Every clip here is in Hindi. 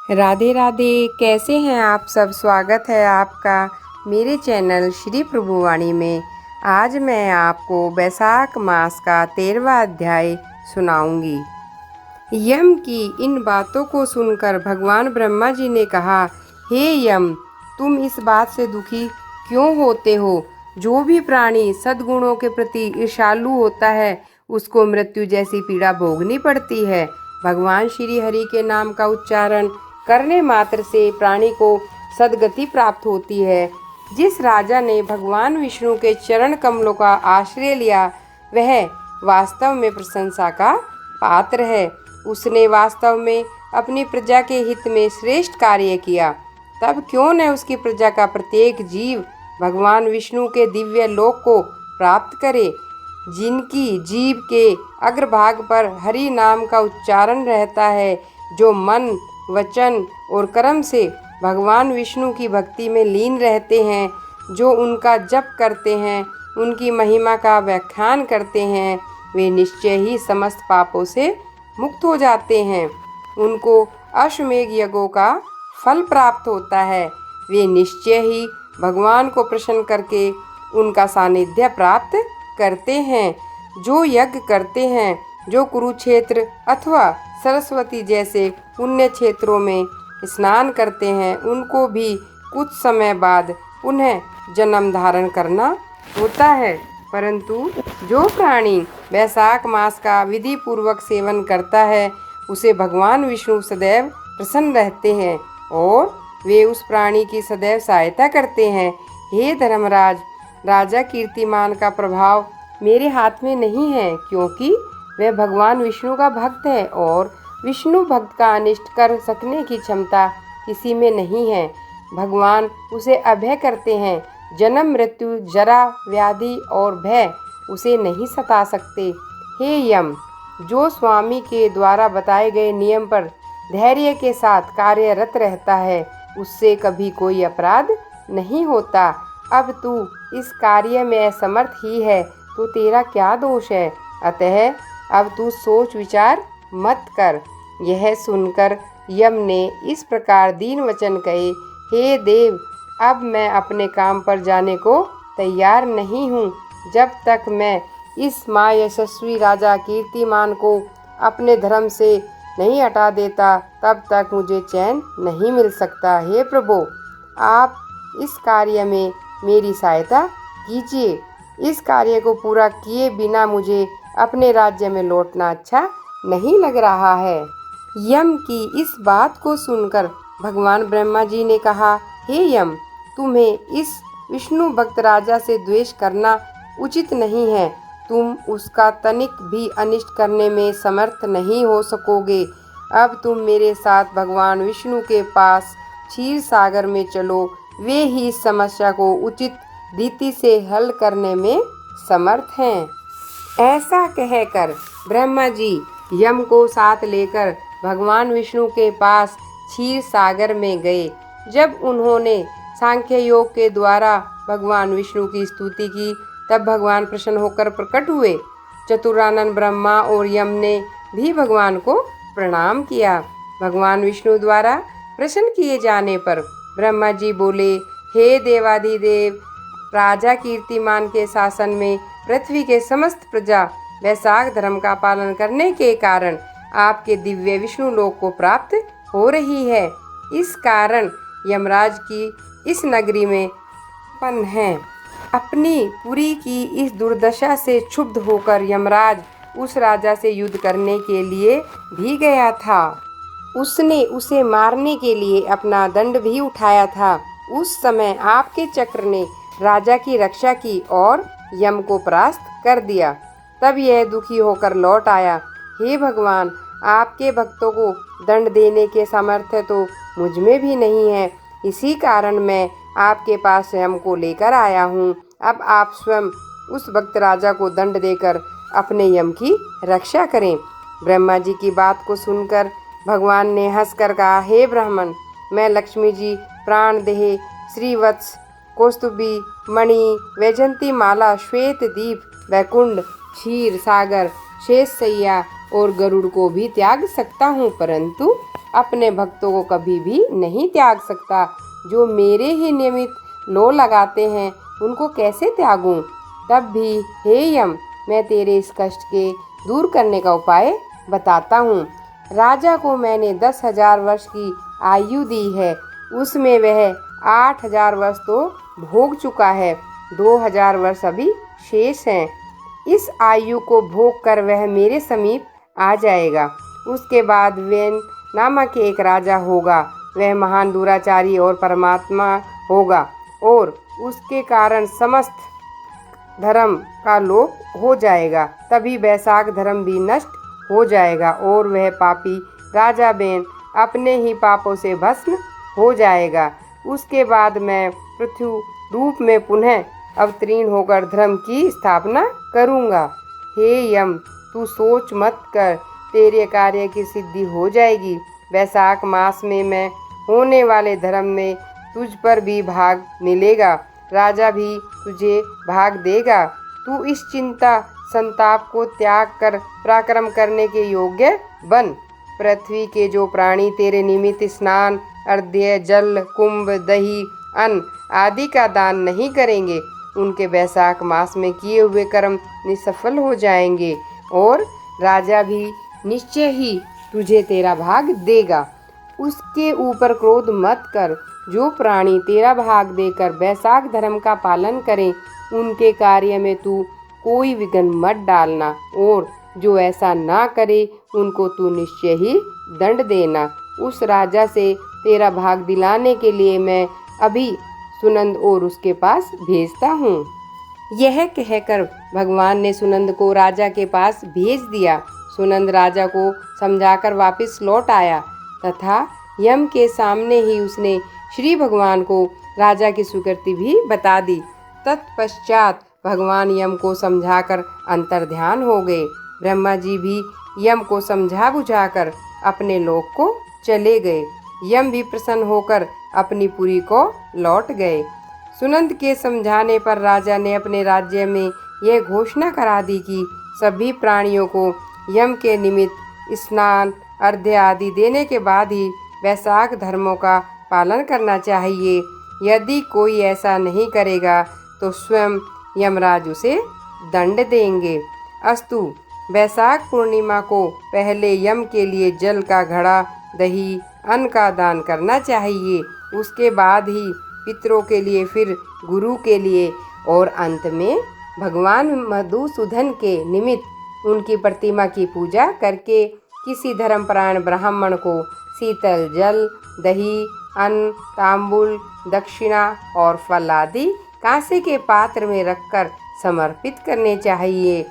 राधे राधे। कैसे हैं आप सब। स्वागत है आपका मेरे चैनल श्री प्रभुवाणी में। आज मैं आपको वैशाख मास का 13वां अध्याय सुनाऊंगी। यम की इन बातों को सुनकर भगवान ब्रह्मा जी ने कहा, हे यम, तुम इस बात से दुखी क्यों होते हो। जो भी प्राणी सद्गुणों के प्रति ईर्ष्यालु होता है उसको मृत्यु जैसी पीड़ा भोगनी पड़ती है। भगवान श्री हरि के नाम का उच्चारण करने मात्र से प्राणी को सद्गति प्राप्त होती है। जिस राजा ने भगवान विष्णु के चरण कमलों का आश्रय लिया वह वास्तव में प्रशंसा का पात्र है। उसने वास्तव में अपनी प्रजा के हित में श्रेष्ठ कार्य किया। तब क्यों न उसकी प्रजा का प्रत्येक जीव भगवान विष्णु के दिव्य लोक को प्राप्त करे। जिनकी जीव के अग्रभाग पर हरि नाम का उच्चारण रहता है, जो मन वचन और कर्म से भगवान विष्णु की भक्ति में लीन रहते हैं, जो उनका जप करते हैं, उनकी महिमा का व्याख्यान करते हैं, वे निश्चय ही समस्त पापों से मुक्त हो जाते हैं। उनको अश्वमेध यज्ञों का फल प्राप्त होता है। वे निश्चय ही भगवान को प्रसन्न करके उनका सानिध्य प्राप्त करते हैं। जो यज्ञ करते हैं, जो कुरुक्षेत्र अथवा सरस्वती जैसे पुण्य क्षेत्रों में स्नान करते हैं, उनको भी कुछ समय बाद पुनः जन्म धारण करना होता है। परंतु जो प्राणी वैशाख मास का विधि पूर्वक सेवन करता है उसे भगवान विष्णु सदैव प्रसन्न रहते हैं और वे उस प्राणी की सदैव सहायता करते हैं। हे धर्मराज, राजा कीर्तिमान का प्रभाव मेरे हाथ में नहीं है, क्योंकि वह भगवान विष्णु का भक्त है और विष्णु भक्त का अनिष्ट कर सकने की क्षमता किसी में नहीं है। भगवान उसे अभय करते हैं। जन्म मृत्यु जरा व्याधि और भय उसे नहीं सता सकते। हे यम, जो स्वामी के द्वारा बताए गए नियम पर धैर्य के साथ कार्यरत रहता है उससे कभी कोई अपराध नहीं होता। अब तू इस कार्य में असमर्थ ही है तो तेरा क्या दोष है। अतः अब तू सोच विचार मत कर। यह सुनकर यम ने इस प्रकार दीन वचन कहे, हे देव, अब मैं अपने काम पर जाने को तैयार नहीं हूँ। जब तक मैं इस महायशस्वी राजा कीर्तिमान को अपने धर्म से नहीं हटा देता तब तक मुझे चैन नहीं मिल सकता। हे प्रभु, आप इस कार्य में मेरी सहायता कीजिए। इस कार्य को पूरा किए बिना मुझे अपने राज्य में लौटना अच्छा नहीं लग रहा है। यम की इस बात को सुनकर भगवान ब्रह्मा जी ने कहा, हे यम, तुम्हें इस विष्णु भक्त राजा से द्वेष करना उचित नहीं है। तुम उसका तनिक भी अनिष्ट करने में समर्थ नहीं हो सकोगे। अब तुम मेरे साथ भगवान विष्णु के पास क्षीर सागर में चलो। वे ही इस समस्या को उचित रीति से हल करने में समर्थ हैं। ऐसा कहकर ब्रह्मा जी यम को साथ लेकर भगवान विष्णु के पास क्षीर सागर में गए। जब उन्होंने सांख्य योग के द्वारा भगवान विष्णु की स्तुति की तब भगवान प्रसन्न होकर प्रकट हुए। चतुरानन ब्रह्मा और यम ने भी भगवान को प्रणाम किया। भगवान विष्णु द्वारा प्रसन्न किए जाने पर ब्रह्मा जी बोले, हे देवाधिदेव, राजा कीर्तिमान के शासन में पृथ्वी के समस्त प्रजा वैशाख धर्म का पालन करने के कारण आपके दिव्य विष्णु लोक को प्राप्त हो रही है। इस कारण यमराज की इस नगरी में उत्पन्न है। अपनी पुरी की इस दुर्दशा से क्षुब्ध होकर यमराज उस राजा से युद्ध करने के लिए भी गया था। उसने उसे मारने के लिए अपना दंड भी उठाया था। उस समय आपके चक्र ने राजा की रक्षा की और यम को परास्त कर दिया। तब यह दुखी होकर लौट आया। हे भगवान, आपके भक्तों को दंड देने के सामर्थ्य तो मुझ में भी नहीं है। इसी कारण मैं आपके पास यम को लेकर आया हूँ। अब आप स्वयं उस भक्त राजा को दंड देकर अपने यम की रक्षा करें। ब्रह्मा जी की बात को सुनकर भगवान ने हंसकर कहा, हे ब्राह्मण, मैं लक्ष्मी जी, प्राणदेह, श्रीवत्स, कौस्तुभी, मणि, वैजंती माला, श्वेत दीप, वैकुंठ, क्षीर सागर, शेष सैया और गरुड़ को भी त्याग सकता हूँ, परंतु अपने भक्तों को कभी भी नहीं त्याग सकता। जो मेरे ही नियमित लो लगाते हैं उनको कैसे त्यागूं? तब भी हे यम, मैं तेरे इस कष्ट के दूर करने का उपाय बताता हूँ। राजा को मैंने 10,000 वर्ष की आयु दी है, उसमें वह 8,000 वर्ष तो भोग चुका है, 2,000 वर्ष अभी शेष हैं। इस आयु को भोग कर वह मेरे समीप आ जाएगा। उसके बाद वेन नामक एक राजा होगा, वह महान दुराचारी और परमात्मा होगा और उसके कारण समस्त धर्म का लोप हो जाएगा। तभी वैशाख धर्म भी नष्ट हो जाएगा और वह पापी राजा बेन अपने ही पापों से भस्म हो जाएगा। उसके बाद मैं पृथ्वी रूप में पुनः अवतीर्ण होकर धर्म की स्थापना करूँगा। हे यम, तू सोच मत कर, तेरे कार्य की सिद्धि हो जाएगी। वैशाख मास में मैं होने वाले धर्म में तुझ पर भी भाग मिलेगा, राजा भी तुझे भाग देगा। तू इस चिंता संताप को त्याग कर पराक्रम करने के योग्य बन। पृथ्वी के जो प्राणी तेरे निमित्त स्नान, अर्घ्य, जल, कुंभ, दही, अन्न आदि का दान नहीं करेंगे, उनके वैशाख मास में किए हुए कर्म निष्फल हो जाएंगे और राजा भी निश्चय ही तुझे तेरा भाग देगा। उसके ऊपर क्रोध मत कर। जो प्राणी तेरा भाग देकर वैशाख धर्म का पालन करें, उनके कार्य में तू कोई विघ्न मत डालना और जो ऐसा ना करे उनको तू निश्चय ही दंड देना। उस राजा से तेरा भाग दिलाने के लिए मैं अभी सुनंद और उसके पास भेजता हूँ। यह कहकर भगवान ने सुनंद को राजा के पास भेज दिया। सुनंद राजा को समझाकर वापस लौट आया तथा यम के सामने ही उसने श्री भगवान को राजा की स्वीकृति भी बता दी। तत्पश्चात भगवान यम को समझाकर अंतर्ध्यान हो गए। ब्रह्मा जी भी यम को समझा बुझाकर अपने लोक को चले गए। यम भी प्रसन्न होकर अपनी पुरी को लौट गए। सुनंद के समझाने पर राजा ने अपने राज्य में यह घोषणा करा दी कि सभी प्राणियों को यम के निमित्त स्नान, अर्घ्य आदि देने के बाद ही वैशाख धर्मों का पालन करना चाहिए। यदि कोई ऐसा नहीं करेगा तो स्वयं यमराज उसे दंड देंगे। अस्तु, वैशाख पूर्णिमा को पहले यम के लिए जल का घड़ा, दही, अन्न का दान करना चाहिए। उसके बाद ही पितरों के लिए, फिर गुरु के लिए और अंत में भगवान मधुसूदन के निमित्त उनकी प्रतिमा की पूजा करके किसी धर्मपरायण ब्राह्मण को शीतल जल, दही, अन्न, तांबुल, दक्षिणा और फल आदि कांसे के पात्र में रखकर समर्पित करने चाहिए।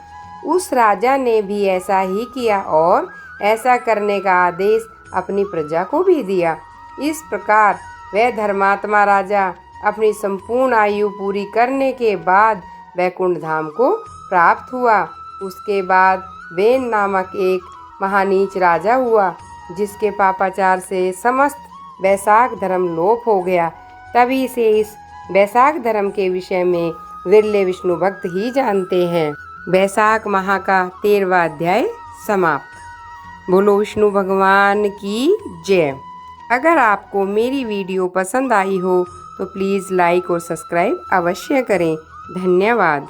उस राजा ने भी ऐसा ही किया और ऐसा करने का आदेश अपनी प्रजा को भी दिया। इस प्रकार वह धर्मात्मा राजा अपनी संपूर्ण आयु पूरी करने के बाद वैकुंठ धाम को प्राप्त हुआ। उसके बाद वेन नामक एक महानीच राजा हुआ, जिसके पापाचार से समस्त वैशाख धर्म लोप हो गया। तभी से इस वैशाख धर्म के विषय में विरले विष्णु भक्त ही जानते हैं। वैशाख माह का 13वां अध्याय समाप्त। बोलो विष्णु भगवान की जय। अगर आपको मेरी वीडियो पसंद आई हो तो प्लीज़ लाइक और सब्सक्राइब अवश्य करें। धन्यवाद।